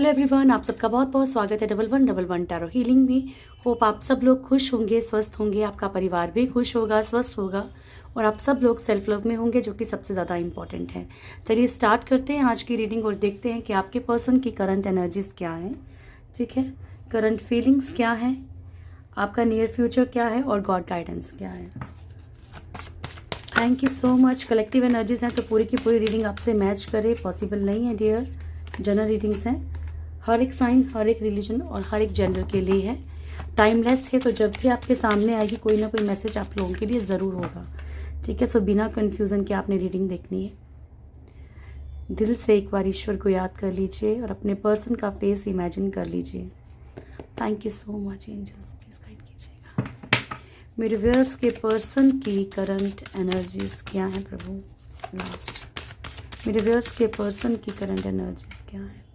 Hello everyone, आप सबका बहुत बहुत स्वागत है 1111 टैरो हीलिंग में। होप आप सब लोग खुश होंगे, स्वस्थ होंगे, आपका परिवार भी खुश होगा, स्वस्थ होगा और आप सब लोग सेल्फ लव में होंगे, जो कि सबसे ज़्यादा इंपॉर्टेंट है। चलिए स्टार्ट करते हैं आज की रीडिंग और देखते हैं कि आपके पर्सन की करंट एनर्जीज क्या हैं। ठीक है, करंट फीलिंग्स क्या है, आपका नियर फ्यूचर क्या है और गॉड गाइडेंस क्या है। Thank you so much. Collective energies हैं तो पूरी की पूरी रीडिंग आपसे मैच करे, पॉसिबल नहीं है डियर। जनरल रीडिंग्स हैं, हर एक साइन, हर एक रिलीजन और हर एक जेंडर के लिए है। टाइमलेस है, तो जब भी आपके सामने आएगी कोई ना कोई मैसेज आप लोगों के लिए ज़रूर होगा। ठीक है, सो बिना कन्फ्यूज़न के आपने रीडिंग देखनी है। दिल से एक बार ईश्वर को याद कर लीजिए और अपने पर्सन का फेस इमेजिन कर लीजिए। Thank you so much angels, please guide कीजिएगा। मेरे व्यूअर्स के पर्सन की करंट एनर्जीज क्या है प्रभु। लास्ट मेरे व्यूअर्स के पर्सन की करंट एनर्जीज क्या है।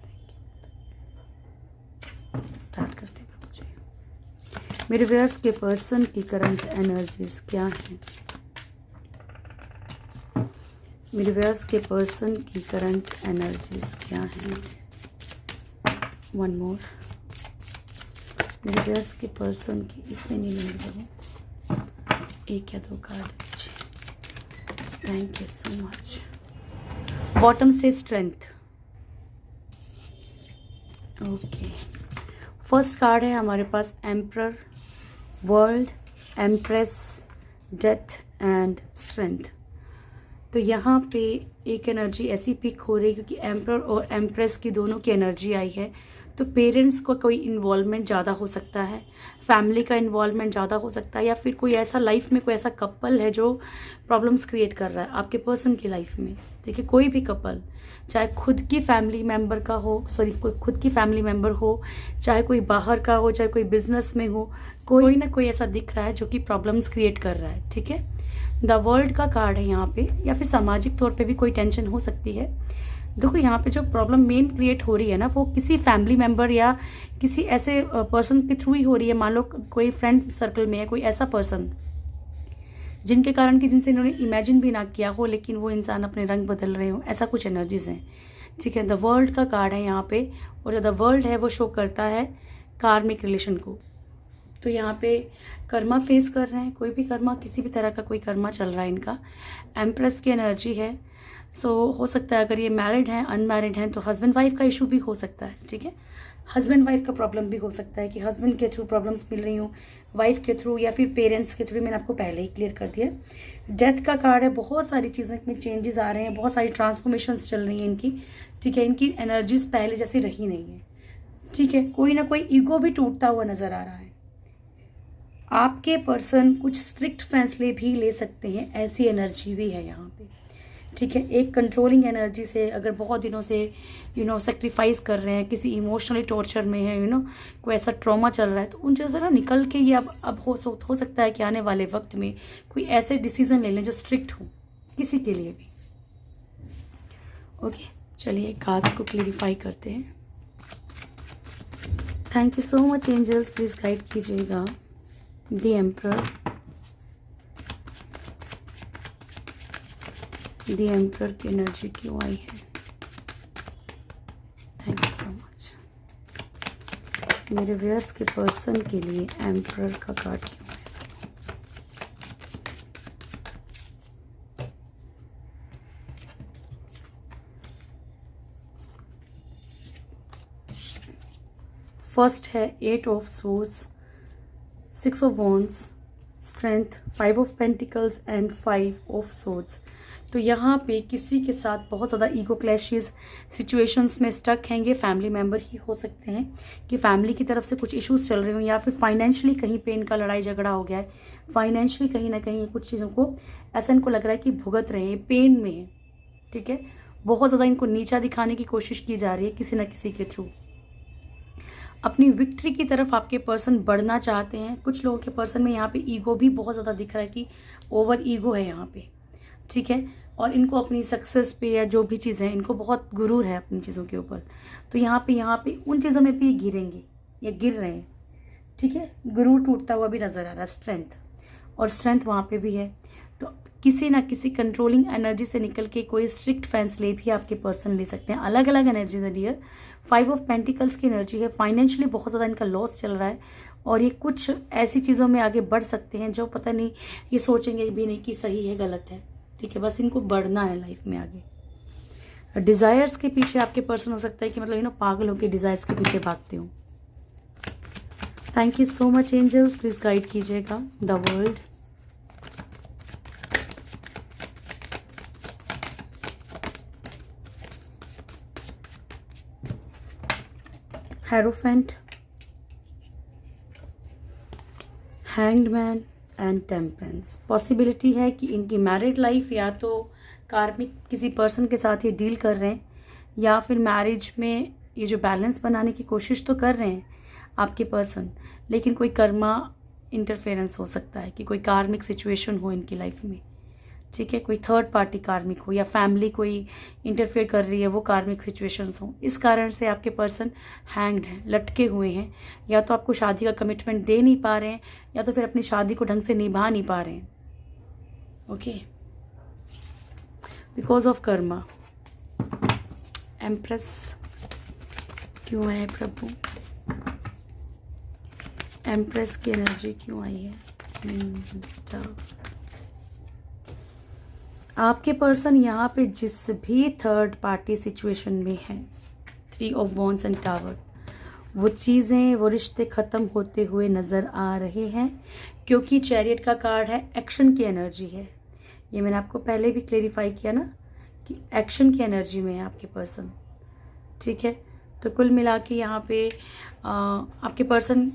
स्टार्ट करते हैं प्रभु जी। मेरे व्यूअर्स के पर्सन की करंट एनर्जीज क्या है। मेरे व्यूअर्स के पर्सन की करंट एनर्जीज क्या है। One more. मेरे व्यूअर्स के पर्सन की इतने नहीं लेंगे प्रभु, एक या दो कार्ड दीजिए। Thank you so much. Bottom से स्ट्रेंथ। ओके, फर्स्ट कार्ड है हमारे पास emperor, world, empress, death and strength. तो यहाँ पे एक एनर्जी ऐसी पिक हो रही है क्योंकि एम्परर और एम्प्रेस की दोनों की एनर्जी आई है। तो पेरेंट्स को कोई इन्वॉल्वमेंट ज़्यादा हो सकता है, फैमिली का इन्वॉल्वमेंट ज़्यादा हो सकता है, या फिर कोई ऐसा लाइफ में कोई ऐसा कपल है जो प्रॉब्लम्स क्रिएट कर रहा है आपके पर्सन की लाइफ में। देखिए, कोई भी कपल, चाहे खुद की फैमिली मेंबर का हो, कोई खुद की फैमिली मेंबर हो, चाहे कोई बाहर का हो, चाहे कोई बिजनेस में हो, कोई ना कोई ऐसा दिख रहा है जो कि प्रॉब्लम्स क्रिएट कर रहा है। ठीक है, द वर्ल्ड का कार्ड है यहाँ पे, या फिर सामाजिक तौर पे भी कोई टेंशन हो सकती है। देखो, यहाँ पे जो प्रॉब्लम मेन क्रिएट हो रही है ना, वो किसी फैमिली मेंबर या किसी ऐसे पर्सन के थ्रू ही हो रही है। मान लो कोई फ्रेंड सर्कल में है कोई ऐसा पर्सन जिनके कारण कि जिनसे इन्होंने इमेजिन भी ना किया हो, लेकिन वो इंसान अपने रंग बदल रहे हो, ऐसा कुछ एनर्जीज हैं। ठीक है, द वर्ल्ड का कार्ड है यहाँ पे, और द वर्ल्ड है वो शो करता है कार्मिक रिलेशन को। तो यहाँ पे कर्मा फेस कर रहे हैं, कोई भी कर्मा, किसी भी तरह का कोई कर्मा चल रहा है इनका। एम्प्रेस की एनर्जी है। सो हो सकता है अगर ये मैरिड हैं, अनमैरिड हैं, तो हस्बैंड वाइफ का इशू भी हो सकता है। ठीक है, हस्बैंड वाइफ का प्रॉब्लम भी हो सकता है कि हस्बैंड के थ्रू प्रॉब्लम्स मिल रही हो, वाइफ के थ्रू या फिर पेरेंट्स के थ्रू। मैंने आपको पहले ही क्लियर कर दिया। डेथ का कार्ड है, बहुत सारी चीज़ों में चेंजेस आ रहे हैं, बहुत सारी ट्रांसफॉर्मेशंस चल रही हैं इनकी। ठीक है, इनकी एनर्जीज पहले जैसी रही नहीं है। ठीक है, कोई ना कोई ईगो भी टूटता हुआ नजर आ रहा है। आपके पर्सन कुछ स्ट्रिक्ट फैसले भी ले सकते हैं, ऐसी एनर्जी भी है यहाँ पे। ठीक है, एक कंट्रोलिंग एनर्जी से, अगर बहुत दिनों से सेक्रीफाइस कर रहे हैं, किसी इमोशनली टॉर्चर में है, कोई ऐसा ट्रॉमा चल रहा है, तो उन चीज़ों से ना निकल के ये अब हो सकता है कि आने वाले वक्त में कोई ऐसे डिसीजन ले लें जो स्ट्रिक्ट हो किसी के लिए भी। ओके, चलिए कार्ड्स को क्लेरिफाई करते हैं। Thank you so much angels, please guide कीजिएगा। द एम्परर, द एम्परर की एनर्जी क्यों आई है। Thank you so much. मेरे व्यूअर्स के पर्सन के लिए एम्परर का कार्ड क्यों है। फर्स्ट है 8 of swords, 6 of wands, strength, 5 of pentacles and 5 of swords. तो यहाँ पे किसी के साथ बहुत ज़्यादा ईगो क्लैशेस सिचुएशंस में स्टक हैंगे। फैमिली मेंबर ही हो सकते हैं कि फैमिली की तरफ से कुछ इश्यूज चल रहे हो, या फिर फाइनेंशियली कहीं पे इनका लड़ाई झगड़ा हो गया है। फाइनेंशियली कहीं ना कहीं कुछ चीज़ों को ऐसा इनको लग रहा है कि भुगत रहे हैं, पेन में है। ठीक है, बहुत ज़्यादा इनको नीचा दिखाने की कोशिश की जा रही है किसी ना किसी के थ्रू। अपनी विक्ट्री की तरफ आपके पर्सन बढ़ना चाहते हैं। कुछ लोगों के पर्सन में यहाँ पे ईगो भी बहुत ज़्यादा दिख रहा है कि ओवर ईगो है यहाँ पे। ठीक है, और इनको अपनी सक्सेस पे या जो भी चीज़ें हैं, इनको बहुत गुरूर है अपनी चीज़ों के ऊपर। तो यहाँ पे उन चीज़ों में भी गिरेंगे या गिर रहे हैं। ठीक है, गुरूर टूटता हुआ भी नजर आ रहा है। स्ट्रेंथ, और स्ट्रेंथ वहाँ पे भी है। तो किसी ना किसी कंट्रोलिंग एनर्जी से निकल के कोई स्ट्रिक्ट फैसले भी आपके पर्सन ले सकते हैं। अलग अलग एनर्जीज है डियर, 5 ऑफ पेंटिकल्स की एनर्जी है। फाइनेंशियली बहुत ज़्यादा इनका लॉस चल रहा है और ये कुछ ऐसी चीज़ों में आगे बढ़ सकते हैं जो पता नहीं ये सोचेंगे भी नहीं कि सही है गलत है, ठीक है। बस इनको बढ़ना है लाइफ में आगे। डिज़ायर्स के पीछे आपके पर्सन हो सकता है कि मतलब पागल होकर डिज़ायर्स के पीछे भागते हो। Thank you so much angels, please guide कीजिएगा the world. Hierophant, hanged man and temperance. Possibility है कि इनकी मैरिड लाइफ या तो कार्मिक किसी पर्सन के साथ ये डील कर रहे हैं या फिर मैरिज में ये जो बैलेंस बनाने की कोशिश तो कर रहे हैं आपके पर्सन, लेकिन कोई कर्मा इंटरफेरेंस हो सकता है कि कोई कार्मिक सिचुएशन हो इनकी लाइफ में, ठीक है। कोई थर्ड पार्टी कार्मिक हो या फैमिली कोई इंटरफेयर कर रही है, वो कार्मिक सिचुएशंस हो। इस कारण से आपके पर्सन हैंग्ड हैं, लटके हुए हैं, या तो आपको शादी का कमिटमेंट दे नहीं पा रहे हैं या तो फिर अपनी शादी को ढंग से निभा नहीं पा रहे हैं। Okay, because of Karma. Empress क्यों है प्रभु? एम्प्रेस की एनर्जी क्यों आई है? आपके पर्सन यहाँ पे जिस भी थर्ड पार्टी सिचुएशन में है, 3 ऑफ वॉन्ड्स एंड टावर, वो चीज़ें, वो रिश्ते ख़त्म होते हुए नज़र आ रहे हैं, क्योंकि चैरियट का कार्ड है, एक्शन की एनर्जी है। ये मैंने आपको पहले भी क्लेरिफाई किया ना कि एक्शन की एनर्जी में है आपके पर्सन, ठीक है। तो कुल मिला के यहाँ पे आपके पर्सन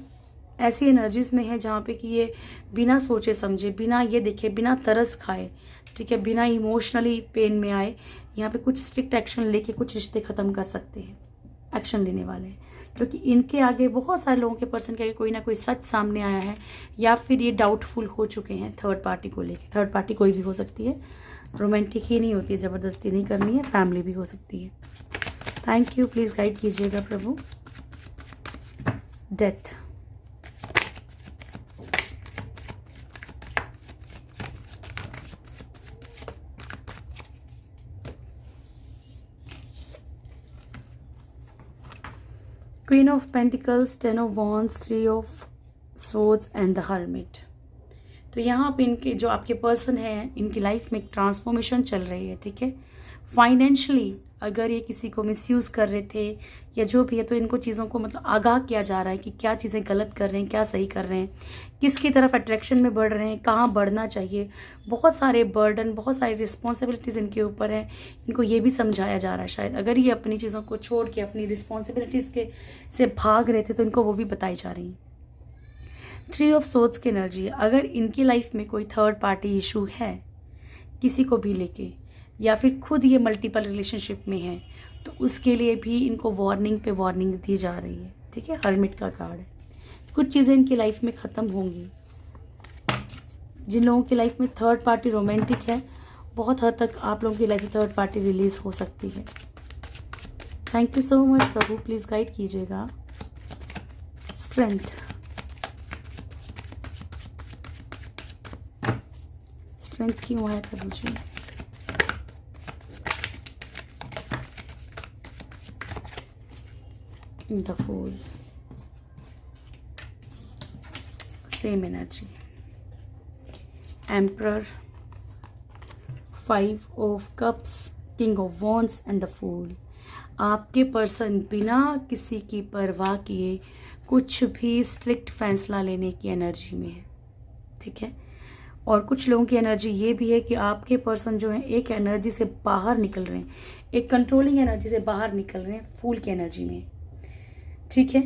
ऐसी एनर्जीज में है जहाँ पे कि ये बिना सोचे समझे, बिना ये देखे, बिना तरस खाए, ठीक है, बिना इमोशनली पेन में आए, यहाँ पे कुछ स्ट्रिक्ट एक्शन लेके कुछ रिश्ते ख़त्म कर सकते हैं। एक्शन लेने वाले हैं, क्योंकि इनके आगे बहुत सारे लोगों के पर्सन के आगे कोई ना कोई सच सामने आया है या फिर ये डाउटफुल हो चुके हैं थर्ड पार्टी को लेके। थर्ड पार्टी कोई भी हो सकती है, रोमांटिक ही नहीं होती है, ज़बरदस्ती नहीं करनी है, फैमिली भी हो सकती है। थैंक यू, प्लीज़ गाइड कीजिएगा प्रभु। Death, queen of pentacles, 10 of wands, 3 of swords and the hermit. तो यहाँ पे इनके जो आपके पर्सन है, इनकी लाइफ में एक ट्रांसफॉर्मेशन चल रही है, ठीक है। फाइनेंशियली अगर ये किसी को मिसयूज़ कर रहे थे या जो भी है, तो इनको चीज़ों को मतलब आगाह किया जा रहा है कि क्या चीज़ें गलत कर रहे हैं, क्या सही कर रहे हैं, किसकी तरफ अट्रैक्शन में बढ़ रहे हैं, कहाँ बढ़ना चाहिए। बहुत सारे बर्डन, बहुत सारी रिस्पॉन्सिबिलिटीज़ इनके ऊपर है। इनको ये भी समझाया जा रहा है, शायद अगर ये अपनी चीज़ों को छोड़ के अपनी रिस्पॉन्सिबिलिटीज़ के से भाग रहे थे तो इनको वो भी बताई जा रही हैं। 3 ऑफ सोर्ड्स की एनर्जी है। अगर इनकी लाइफ में कोई थर्ड पार्टी इशू है किसी को भी लेके, या फिर खुद ये मल्टीपल रिलेशनशिप में है, तो उसके लिए भी इनको वार्निंग पे वार्निंग दी जा रही है, ठीक है। हर्मिट का कार्ड है। कुछ चीज़ें इनकी लाइफ में ख़त्म होंगी। जिन लोगों की लाइफ में थर्ड पार्टी रोमांटिक है, बहुत हद तक आप लोगों की लाइफ से थर्ड पार्टी रिलीज हो सकती है। Thank you so much Prabhu, please guide कीजिएगा। स्ट्रेंथ, स्ट्रेंथ क्यों है प्रभु जी? The Fool, same energy. Emperor, 5 of Cups, King of Wands and the Fool. आपके पर्सन बिना किसी की परवाह किए कुछ भी स्ट्रिक्ट फैसला लेने की एनर्जी में है, ठीक है। और कुछ लोगों की एनर्जी ये भी है कि आपके पर्सन जो है एक एनर्जी से बाहर निकल रहे हैं, एक कंट्रोलिंग एनर्जी से बाहर निकल रहे हैं, फूल की एनर्जी में, ठीक है।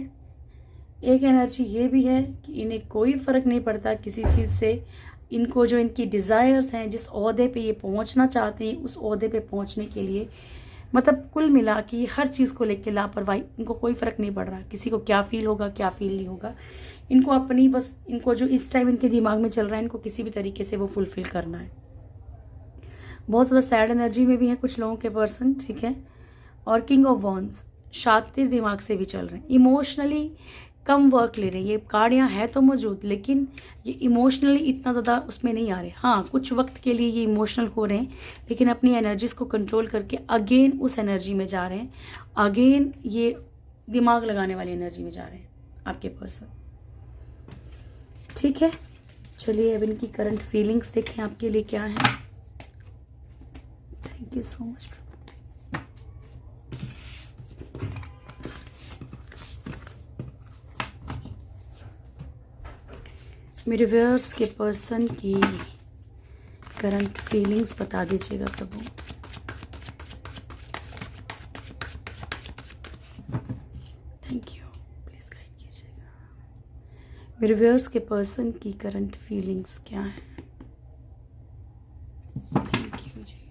एक एनर्जी ये भी है कि इन्हें कोई फर्क नहीं पड़ता किसी चीज़ से। इनको जो इनकी डिज़ायर्स हैं, जिस ओहदे पे ये पहुंचना चाहते हैं, उस ओहदे पे पहुंचने के लिए मतलब कुल मिला के हर चीज़ को लेके लापरवाही, इनको कोई फ़र्क नहीं पड़ रहा किसी को क्या फील होगा क्या फील नहीं होगा। इनको अपनी बस, इनको जो इस टाइम इनके दिमाग में चल रहा है, इनको किसी भी तरीके से वो फुलफिल करना है। बहुत ज़्यादा सैड एनर्जी में भी है कुछ लोगों के पर्सन, ठीक है। और किंग ऑफ वॉन्ड्स शातिर दिमाग से भी चल रहे हैं, इमोशनली कम वर्क ले रहे हैं। ये कार्ड यहाँ है तो मौजूद, लेकिन ये इमोशनली इतना ज़्यादा उसमें नहीं आ रहे। हाँ, कुछ वक्त के लिए ये इमोशनल हो रहे हैं, लेकिन अपनी एनर्जीज को कंट्रोल करके अगेन उस एनर्जी में जा रहे हैं। अगेन ये दिमाग लगाने वाली एनर्जी में जा रहे हैं आपके पर्सन। ठीक है, चलिए अब इनकी करंट फीलिंग्स देखें आपके लिए क्या है। Thank you so much. मेरे व्यूअर्स के पर्सन की करंट फीलिंग्स बता दीजिएगा प्रभु। थैंक यू, प्लीज गाइड कीजिएगा। मेरे व्यूअर्स के पर्सन की करंट फीलिंग्स क्या है। थैंक यू जी।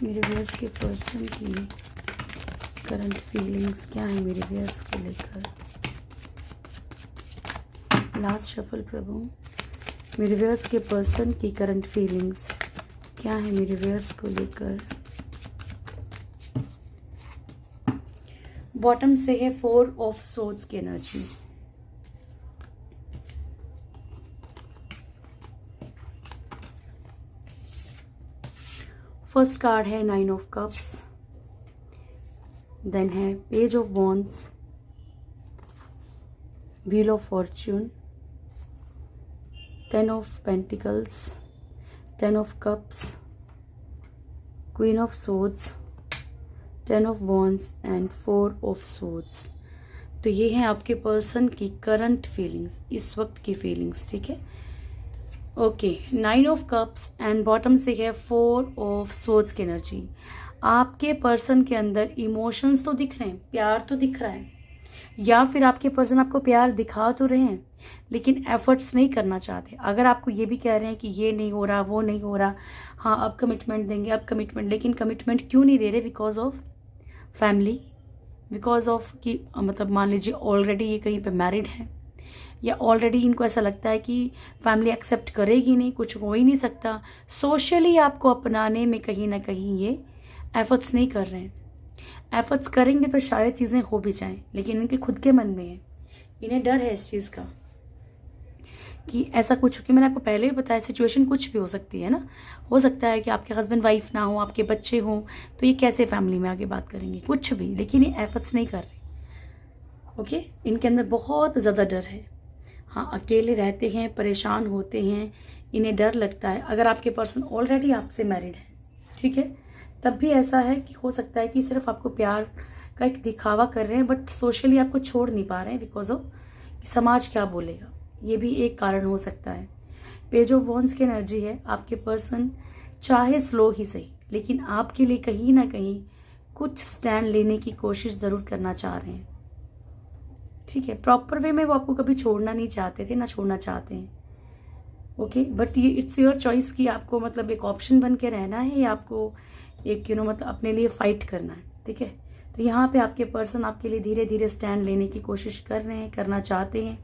मेरे व्यूअर्स के पर्सन की करंट फीलिंग्स क्या है मेरे व्यूअर्स को लेकर। लास्ट शफल प्रभु। मेरे व्यूअर्स के पर्सन की करंट फीलिंग्स क्या है मेरे व्यूअर्स को लेकर। बॉटम से है 4 ऑफ सोर्ड्स की एनर्जी। फर्स्ट कार्ड है 9 ऑफ कप्स, देन है page of wands, wheel of Fortune, 10 of Pentacles, 10 of Cups, Queen of Swords, 10 of Wands and 4 of Swords। तो ये है आपके पर्सन की करंट फीलिंग्स, इस वक्त की फीलिंग्स। ठीक है, okay. 9 of cups and bottom से है 4 ऑफ सोर्ड्स की एनर्जी। आपके पर्सन के अंदर इमोशंस तो दिख रहे हैं, प्यार तो दिख रहा है, या फिर आपके पर्सन आपको प्यार दिखा तो रहे हैं लेकिन एफर्ट्स नहीं करना चाहते। अगर आपको ये भी कह रहे हैं कि ये नहीं हो रहा, वो नहीं हो रहा, हाँ अब कमिटमेंट देंगे, अब कमिटमेंट, लेकिन कमिटमेंट क्यों नहीं दे रहे? Because of family, because of कि मतलब मान लीजिए ऑलरेडी ये कहीं पे मैरिड है, या ऑलरेडी इनको ऐसा लगता है कि फैमिली एक्सेप्ट करेगी नहीं, कुछ हो ही नहीं सकता। सोशली आपको अपनाने में कहीं ना कहीं ये एफर्ट्स नहीं कर रहे हैं। एफर्ट्स करेंगे तो शायद चीज़ें हो भी जाएं, लेकिन इनके खुद के मन में है, इन्हें डर है इस चीज़ का कि ऐसा कुछ हो। कि मैंने आपको पहले भी बताया सिचुएशन कुछ भी हो सकती है ना। हो सकता है कि आपके हस्बैंड वाइफ ना हो, आपके बच्चे हों, तो ये कैसे फैमिली में आगे बात करेंगे, कुछ भी, लेकिन ये एफर्ट्स नहीं कर रहे। ओके, इनके अंदर बहुत ज़्यादा डर है। हाँ, अकेले रहते हैं, परेशान होते हैं, इन्हें डर लगता है। अगर आपके पर्सन ऑलरेडी आपसे मैरिड है, ठीक है, तब भी ऐसा है कि हो सकता है कि सिर्फ आपको प्यार का एक दिखावा कर रहे हैं, बट सोशली आपको छोड़ नहीं पा रहे हैं बिकॉज ऑफ समाज क्या बोलेगा। ये भी एक कारण हो सकता है। पेज ऑफ वॉन्ड्स की एनर्जी है। आपके पर्सन चाहे स्लो ही सही, लेकिन आपके लिए कहीं ना कहीं कुछ स्टैंड लेने की कोशिश ज़रूर करना चाह रहे हैं। ठीक है, प्रॉपर वे में वो आपको कभी छोड़ना नहीं चाहते थे, ना छोड़ना चाहते हैं। ओके, बट ये इट्स योर चॉइस कि आपको मतलब एक ऑप्शन बन के रहना है या आपको एक मतलब अपने लिए फाइट करना है। ठीक है, तो यहाँ पे आपके पर्सन आपके लिए धीरे धीरे स्टैंड लेने की कोशिश कर रहे हैं, करना चाहते हैं।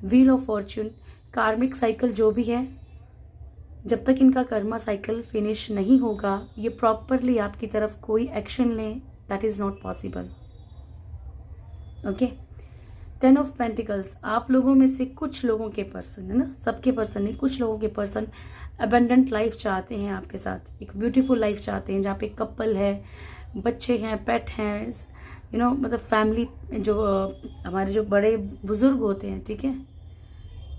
व्हील ऑफ फॉर्च्यून, कार्मिक साइकिल जो भी है, जब तक इनका कर्मा साइकिल फिनिश नहीं होगा, ये प्रॉपरली आपकी तरफ कोई एक्शन लें, that is not possible. Okay, 10 of pentacles, आप लोगों में से कुछ लोगों के पर्सन, है ना, सबके पर्सन नहीं, कुछ लोगों के पर्सन अबंडेंट लाइफ चाहते हैं आपके साथ, एक ब्यूटीफुल लाइफ चाहते हैं जहाँ पे कपल है, बच्चे हैं, पेट हैं, मतलब फैमिली, जो हमारे जो बड़े बुजुर्ग होते हैं, ठीक है,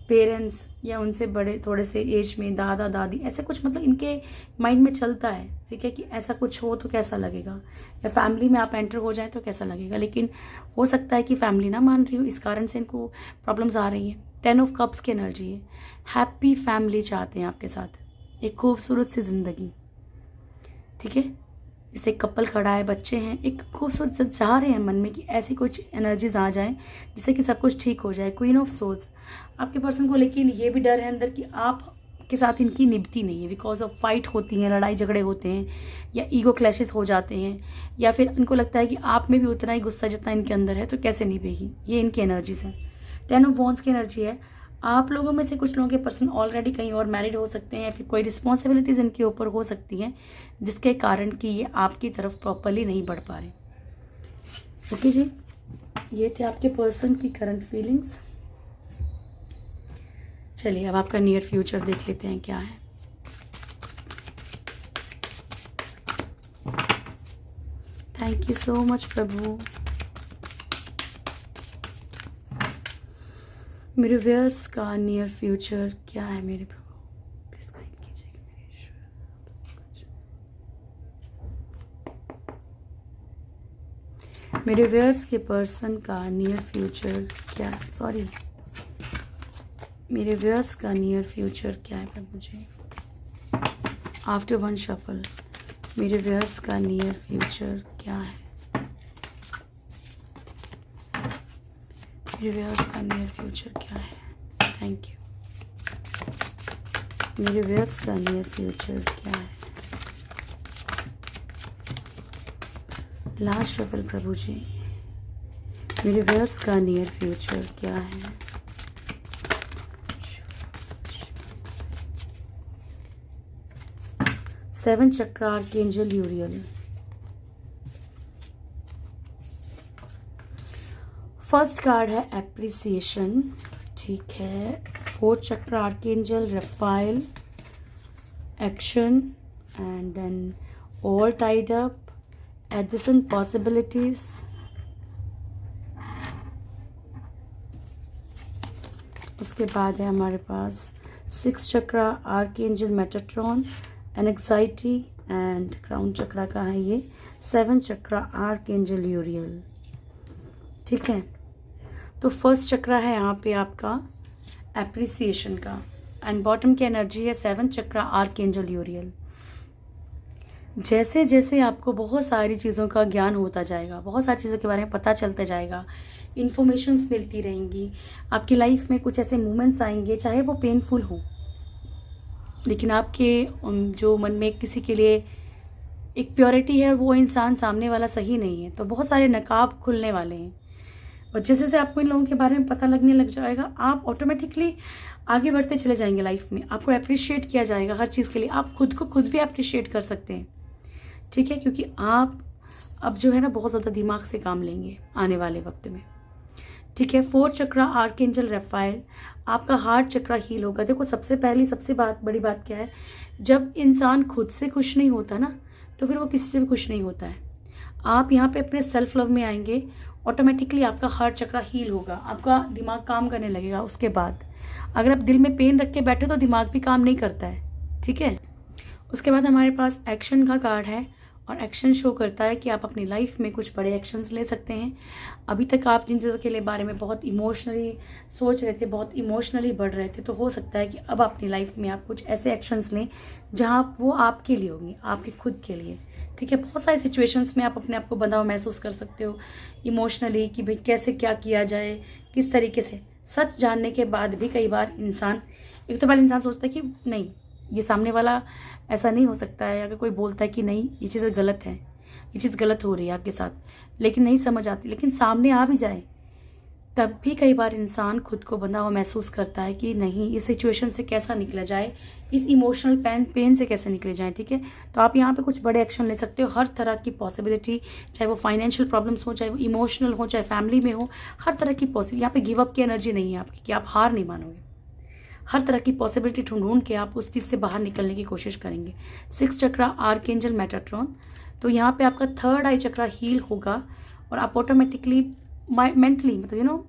पेरेंट्स या उनसे बड़े थोड़े से एज में, दादा दादी, ऐसे कुछ मतलब इनके माइंड में चलता है। ठीक है, कि ऐसा कुछ हो तो कैसा लगेगा, या फैमिली में आप एंटर हो जाए तो कैसा लगेगा, लेकिन हो सकता है कि फैमिली ना मान रही हो, इस कारण से इनको प्रॉब्लम्स आ रही हैं। 10 ऑफ कप्स की एनर्जी है। हैप्पी फैमिली चाहते हैं आपके साथ, एक खूबसूरत सी जिंदगी। ठीक है, जैसे कपल खड़ा है, बच्चे हैं, एक खूबसूरत से चाह रहे हैं मन में कि ऐसी कुछ एनर्जीज आ जाएं जिससे कि सब कुछ ठीक हो जाए। क्वीन ऑफ सोर्ड्स, आपके पर्सन को लेकिन ये भी डर है अंदर कि आप के साथ इनकी निभती नहीं है, बिकॉज ऑफ फाइट होती हैं, लड़ाई झगड़े होते हैं, या ईगो क्लैशेस हो जाते हैं, या फिर इनको लगता है कि आप में भी उतना ही गुस्सा जितना इनके अंदर है, तो कैसे निभेगी। ये इनकी एनर्जीज है। 10 ऑफ वॉन्ड्स की एनर्जी है। आप लोगों में से कुछ लोगों के पर्सन ऑलरेडी कहीं और मैरिड हो सकते हैं, फिर कोई रिस्पॉन्सिबिलिटीज इनके ऊपर हो सकती हैं जिसके कारण कि ये आपकी तरफ प्रॉपरली नहीं बढ़ पा रहे। ओके जी, ये थे आपके पर्सन की करंट फीलिंग्स। चलिए अब आपका नियर फ्यूचर देख लेते हैं क्या है। थैंक यू सो मच प्रभु। मेरे व्यूअर्स का नियर फ्यूचर क्या है मेरे प्रभु, प्लीज गाइड कीजिएगा मेरे ईश्वर। मेरे व्यूअर्स के पर्सन का नियर फ्यूचर क्या है, सॉरी, मेरे व्यूअर्स का नियर फ्यूचर क्या है मुझे आफ्टर वन शफल। मेरे व्यूअर्स का नियर फ्यूचर क्या है, मेरे व्यूअर्स का नियर फ्यूचर क्या है, थैंक यू। मेरे व्यूअर्स का नियर फ्यूचर क्या है, लास्ट शफल प्रभु जी। मेरे व्यूअर्स का नियर फ्यूचर क्या है, 7 chakra archangel Uriel. First card है एप्रिसिएशन, ठीक है। 4 chakra archangel Raphael, action, and then all tied up, adjacent possibilities, उसके बाद है हमारे पास 6 chakra archangel Metatron, anxiety, and crown chakra का है ये 7 चक्र आर्कएंजल यूरियल, ठीक है। तो फर्स्ट चक्र है यहाँ पे आपका एप्रिसिएशन का, एंड बॉटम की एनर्जी है 7 चक्र आर्कएंजल यूरियल। जैसे जैसे आपको बहुत सारी चीज़ों का ज्ञान होता जाएगा, बहुत सारी चीज़ों के बारे में पता चलता जाएगा, इन्फॉर्मेशंस मिलती रहेंगी, आपकी लाइफ में कुछ ऐसे मोमेंट्स आएंगे चाहे वो पेनफुल हो, लेकिन आपके जो मन में किसी के लिए एक प्योरिटी है, वो इंसान सामने वाला सही नहीं है, तो बहुत सारे नकाब खुलने वाले हैं। और जैसे जैसे आपको इन लोगों के बारे में पता लगने लग जाएगा, आप ऑटोमेटिकली आगे बढ़ते चले जाएंगे लाइफ में। आपको अप्रिशिएट किया जाएगा हर चीज़ के लिए, आप खुद को खुद भी अप्रिशिएट कर सकते हैं, ठीक है, क्योंकि आप अब जो है ना बहुत ज़्यादा दिमाग से काम लेंगे आने वाले वक्त में, ठीक है। 4 चक्र आर्कएंजल रफाइल, आपका हार्ट चक्र हील होगा। देखो सबसे पहली सबसे बड़ी बात क्या है, जब इंसान खुद से खुश नहीं होता ना, तो फिर वो किसी से भी खुश नहीं होता है। आप यहाँ पे अपने सेल्फ लव में आएंगे, ऑटोमेटिकली आपका हार्ट चक्र हील होगा, आपका दिमाग काम करने लगेगा। उसके बाद अगर आप दिल में पेन रख के बैठे तो दिमाग भी काम नहीं करता है, ठीक है। उसके बाद हमारे पास एक्शन का कार्ड है, और एक्शन शो करता है कि आप अपनी लाइफ में कुछ बड़े एक्शंस ले सकते हैं। अभी तक आप जिन चीज़ों के लिए बारे में बहुत इमोशनली सोच रहे थे, बहुत इमोशनली बढ़ रहे थे, तो हो सकता है कि अब अपनी लाइफ में आप कुछ ऐसे एक्शंस लें जहां वो आपके लिए होंगे, आपके खुद के लिए, ठीक है। बहुत सारी सिचुएशंस में आप अपने आप को बंधा हुआ महसूस कर सकते हो इमोशनली, कि भाई कैसे क्या किया जाए, किस तरीके से। सच जानने के बाद भी कई बार इंसान, एक तो पहले इंसान सोचता है कि नहीं, ये सामने वाला ऐसा नहीं हो सकता है। अगर कोई बोलता है कि नहीं ये चीज़ गलत है, ये चीज़ गलत हो रही है आपके साथ, लेकिन नहीं समझ आती, लेकिन सामने आ भी जाए, तब भी कई बार इंसान खुद को बंधा हुआ महसूस करता है कि नहीं, इस सिचुएशन से कैसा निकला जाए, इस इमोशनल पेन से कैसे निकले जाए, ठीक है। तो आप यहाँ पे कुछ बड़े एक्शन ले सकते हो। हर तरह की पॉसिबिलिटी, चाहे वो फाइनेंशियल प्रॉब्लम्स हो, चाहे वो इमोशनल हो, चाहे फैमिली में हो, हर तरह की पॉसिबिलिटी। यहाँ पे गिव अप की एनर्जी नहीं है आपकी कि आप हार नहीं मानोगे। हर तरह की पॉसिबिलिटी ढूंढ के आप उस चीज़ से बाहर निकलने की कोशिश करेंगे। 6 चक्र आर्कएंजल मेटाट्रॉन, तो यहाँ पे आपका 3rd आई चक्र हील होगा, और आप ऑटोमेटिकली मेंटली मतलब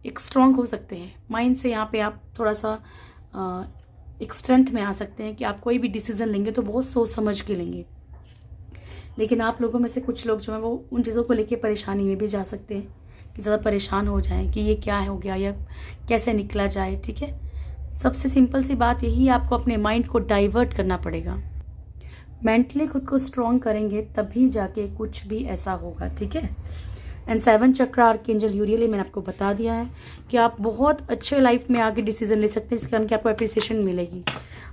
एक स्ट्रांग हो सकते हैं। माइंड से यहाँ पे आप थोड़ा सा एक स्ट्रेंथ में आ सकते हैं कि आप कोई भी डिसीजन लेंगे तो बहुत सोच समझ के लेंगे। लेकिन आप लोगों में से कुछ लोग जो है वो उन चीज़ों को लेके परेशानी में भी जा सकते हैं, कि ज़्यादा परेशान हो जाएं कि ये क्या हो गया या कैसे निकला जाए, ठीक है। सबसे सिंपल सी बात यही है, आपको अपने माइंड को डाइवर्ट करना पड़ेगा। मेंटली खुद को स्ट्रॉन्ग करेंगे तभी जाके कुछ भी ऐसा होगा, ठीक है। एंड 7 चक्र आर्कएंजल यूरियल, मैंने आपको बता दिया है कि आप बहुत अच्छे लाइफ में आगे डिसीजन ले सकते हैं, इसके कारण कि आपको अप्रिसिएशन मिलेगी,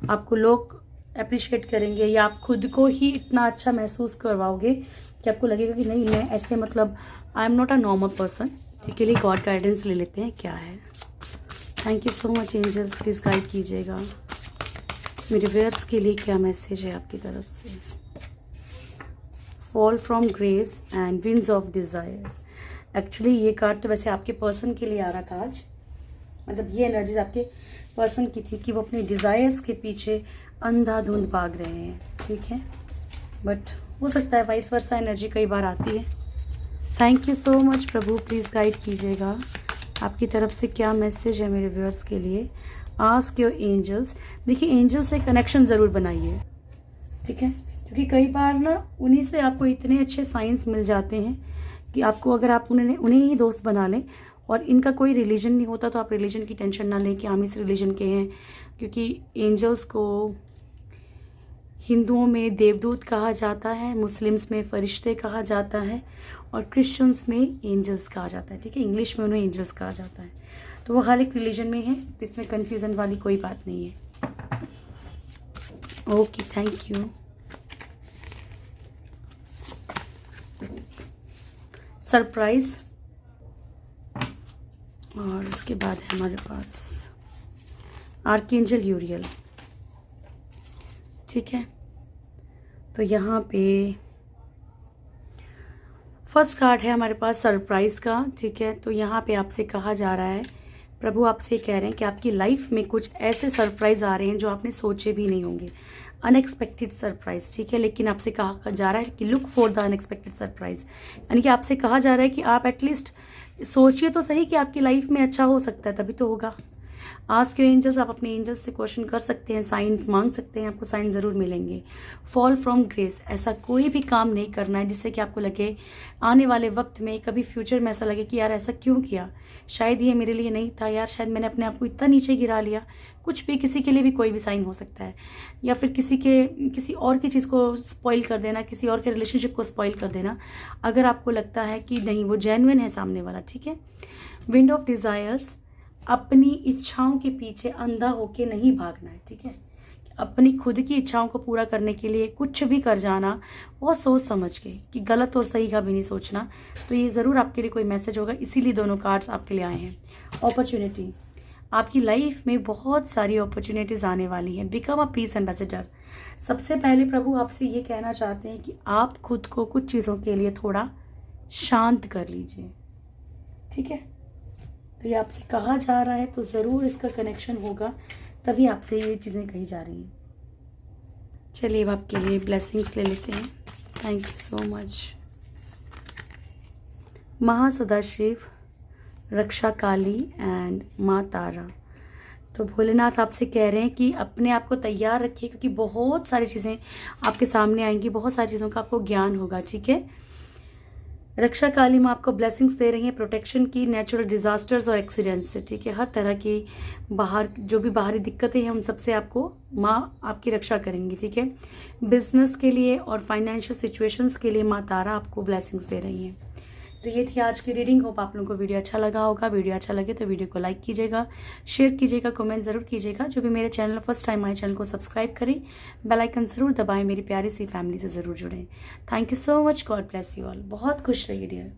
आपको लोग अप्रिशिएट करेंगे, या आप खुद को ही इतना अच्छा महसूस करवाओगे कि आपको लगेगा कि नहीं, मैं ऐसे मतलब I am not a normal person. ठीक है, लिए गॉड गाइडेंस ले लेते हैं क्या है। Thank you so much angels, please guide कीजिएगा मेरे व्यूअर्स के लिए क्या मैसेज है आपकी तरफ से। Fall from grace and winds of desire. Actually ये कार्ड तो वैसे आपके पर्सन के लिए आ रहा था आज, मतलब ये एनर्जीज आपके पर्सन की थी कि वो अपने डिज़ायर्स के पीछे अंधाधुंध भाग रहे हैं, ठीक है। बट हो सकता है वाइस वर्सा एनर्जी कई बार आती है। Thank you so much Prabhu, please guide कीजिएगा आपकी तरफ से क्या मैसेज है मेरे व्यूअर्स के लिए। Ask your angels. देखिए, एंजल से कनेक्शन ज़रूर बनाइए, ठीक है, क्योंकि कई बार ना उन्हीं से आपको इतने अच्छे साइंस मिल जाते हैं कि आपको, अगर आप उन्हें ही दोस्त बना लें, और इनका कोई रिलीजन नहीं होता तो आप रिलीजन की टेंशन ना लें कि हम इस रिलीजन के हैं, क्योंकि एंजल्स को हिंदुओं में देवदूत कहा जाता है, मुस्लिम्स में फरिश्ते कहा जाता है, और क्रिश्चियंस में एंजल्स कहा जाता है, ठीक है। इंग्लिश में उन्हें एंजल्स कहा जाता है। तो वो हर एक रिलीजन में है, इसमें कन्फ्यूज़न वाली कोई बात नहीं है। Okay, thank you. सरप्राइज, और उसके बाद है हमारे पास आर्कएंजल यूरियल, ठीक है। तो यहाँ पे फर्स्ट कार्ड है हमारे पास सरप्राइज का, ठीक है। तो यहाँ पे आपसे कहा जा रहा है, प्रभु आपसे कह रहे हैं कि आपकी लाइफ में कुछ ऐसे सरप्राइज आ रहे हैं जो आपने सोचे भी नहीं होंगे, अनएक्सपेक्टेड सरप्राइज, ठीक है। लेकिन आपसे कहा जा रहा है कि look for the unexpected surprise, यानी कि आपसे कहा जा रहा है कि आप एटलीस्ट सोचिए तो सही कि आपकी लाइफ में अच्छा हो सकता है, तभी तो होगा। आस्क योर एंजल्स, आप अपने एंजल्स से क्वेश्चन कर सकते हैं, साइंस मांग सकते हैं, आपको साइन ज़रूर मिलेंगे। फॉल फ्रॉम ग्रेस, ऐसा कोई भी काम नहीं करना है जिससे कि आपको लगे आने वाले वक्त में, कभी फ्यूचर में ऐसा लगे कि यार ऐसा क्यों किया, शायद ये मेरे लिए नहीं था, यार शायद मैंने अपने आप को इतना नीचे गिरा लिया। कुछ भी, किसी के लिए भी कोई भी साइन हो सकता है, या फिर किसी और की चीज़ को स्पॉइल कर देना, किसी और के रिलेशनशिप को स्पॉइल कर देना, अगर आपको लगता है कि नहीं वो जेन्युइन है सामने वाला, ठीक है। विंड ऑफ डिज़ायर्स, अपनी इच्छाओं के पीछे अंधा होके नहीं भागना है, ठीक है। अपनी खुद की इच्छाओं को पूरा करने के लिए कुछ भी कर जाना, बहुत सोच समझ के, कि गलत और सही का भी नहीं सोचना। तो ये ज़रूर आपके लिए कोई मैसेज होगा, इसीलिए दोनों कार्ड्स आपके लिए आए हैं। अपॉर्चुनिटी, आपकी लाइफ में बहुत सारी अपॉर्चुनिटीज़ आने वाली हैं। Become a piece ambassador. सबसे पहले प्रभु आपसे ये कहना चाहते हैं कि आप खुद को कुछ चीज़ों के लिए थोड़ा शांत कर लीजिए, ठीक है। तो ये आपसे कहा जा रहा है, तो ज़रूर इसका कनेक्शन होगा, तभी आपसे ये चीज़ें कही जा रही हैं। चलिए अब आपके लिए ब्लेसिंग्स ले लेते हैं। Thank you so much. Mahasadashiv, Raksha Kali and Maa Tara. तो भोलेनाथ आपसे कह रहे हैं कि अपने आप को तैयार रखिए, क्योंकि बहुत सारी चीज़ें आपके सामने आएंगी, बहुत सारी चीज़ों का आपको ज्ञान होगा, ठीक है। रक्षा काली माँ आपको ब्लेसिंग्स दे रही हैं, प्रोटेक्शन की, नेचुरल डिजास्टर्स और एक्सीडेंट्स से, ठीक है। हर तरह की बाहर जो भी बाहरी दिक्कतें हैं, हम सबसे आपको माँ आपकी रक्षा करेंगी, ठीक है। बिजनेस के लिए और फाइनेंशियल सिचुएशंस के लिए माँ तारा आपको ब्लेसिंग्स दे रही हैं। तो ये थी आज की रीडिंग। होप आप लोगों को वीडियो अच्छा लगा होगा। वीडियो अच्छा लगे तो वीडियो को लाइक कीजिएगा, शेयर कीजिएगा, कमेंट ज़रूर कीजिएगा। जो भी मेरे चैनल फर्स्ट टाइम आए, चैनल को सब्सक्राइब करें, बेल आइकन ज़रूर दबाएं, मेरी प्यारी सी फैमिली से ज़रूर जुड़ें। Thank you so much. God bless you all. बहुत खुश रहिए डियर।